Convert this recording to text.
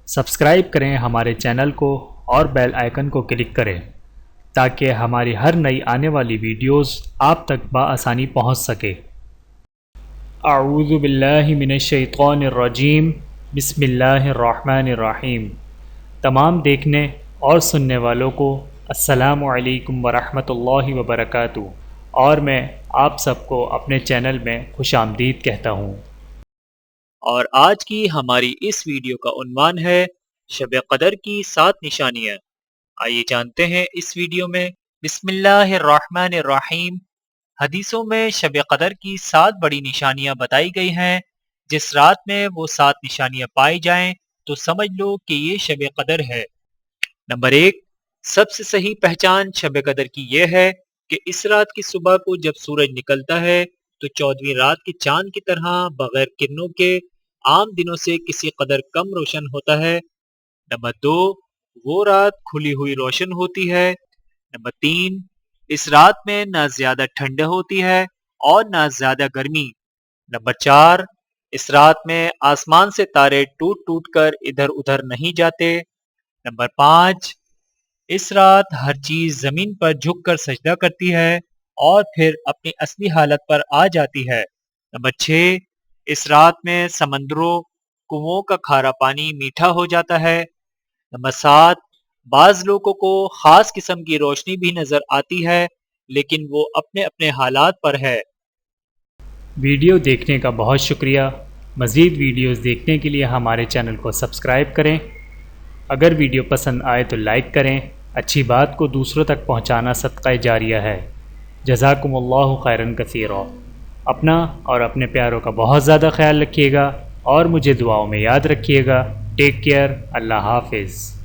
Subscribe کریں ہمارے channel کو اور بیل آئیکن کو کلک کریں تاکہ ہماری ہر نئی آنے والی ویڈیوز آپ تک بآسانی پہنچ سکے۔ اعوذ باللہ من الشیطان الرجیم، بسم اللہ الرحمن الرحیم۔ تمام دیکھنے اور سننے والوں کو السلام علیکم ورحمۃ اللہ وبرکاتہ، اور میں آپ سب کو اپنے چینل میں خوش آمدید کہتا ہوں۔ اور آج کی ہماری اس ویڈیو کا عنوان ہے شب قدر کی 7 نشانیاں۔ آئیے جانتے ہیں اس ویڈیو میں۔ بسم اللہ الرحمن الرحیم۔ حدیثوں میں شب قدر کی 7 بڑی نشانیاں بتائی گئی ہیں۔ جس رات میں وہ 7 نشانیاں پائی جائیں تو سمجھ لو کہ یہ شب قدر ہے۔ نمبر 1، سب سے صحیح پہچان شب قدر کی یہ ہے کہ اس رات کی صبح کو جب سورج نکلتا ہے تو 14ویں رات کے چاند کی طرح بغیر کرنوں کے عام دنوں سے کسی قدر کم روشن ہوتا ہے۔ نمبر 2، وہ رات کھلی ہوئی روشن ہوتی ہے۔ نمبر 3، اس رات میں نہ زیادہ ٹھنڈ ہوتی ہے اور نہ زیادہ گرمی۔ نمبر 4، اس رات میں آسمان سے تارے ٹوٹ ٹوٹ کر ادھر ادھر نہیں جاتے۔ نمبر 5، اس رات ہر چیز زمین پر جھک کر سجدہ کرتی ہے اور پھر اپنی اصلی حالت پر آ جاتی ہے۔ نمبر 6، اس رات میں سمندروں، کنوؤں کا کھارا پانی میٹھا ہو جاتا ہے۔ نمبر 7، بعض لوگوں کو خاص قسم کی روشنی بھی نظر آتی ہے لیکن وہ اپنے اپنے حالات پر ہے۔ ویڈیو دیکھنے کا بہت شکریہ۔ مزید ویڈیوز دیکھنے کے لیے ہمارے چینل کو سبسکرائب کریں۔ اگر ویڈیو پسند آئے تو لائک کریں۔ اچھی بات کو دوسروں تک پہنچانا صدقہ جاریہ ہے۔ جزاکم اللہ خیرا کثیرا۔ اپنا اور اپنے پیاروں کا بہت زیادہ خیال رکھیے گا اور مجھے دعاؤں میں یاد رکھیے گا۔ Take care. اللہ حافظ۔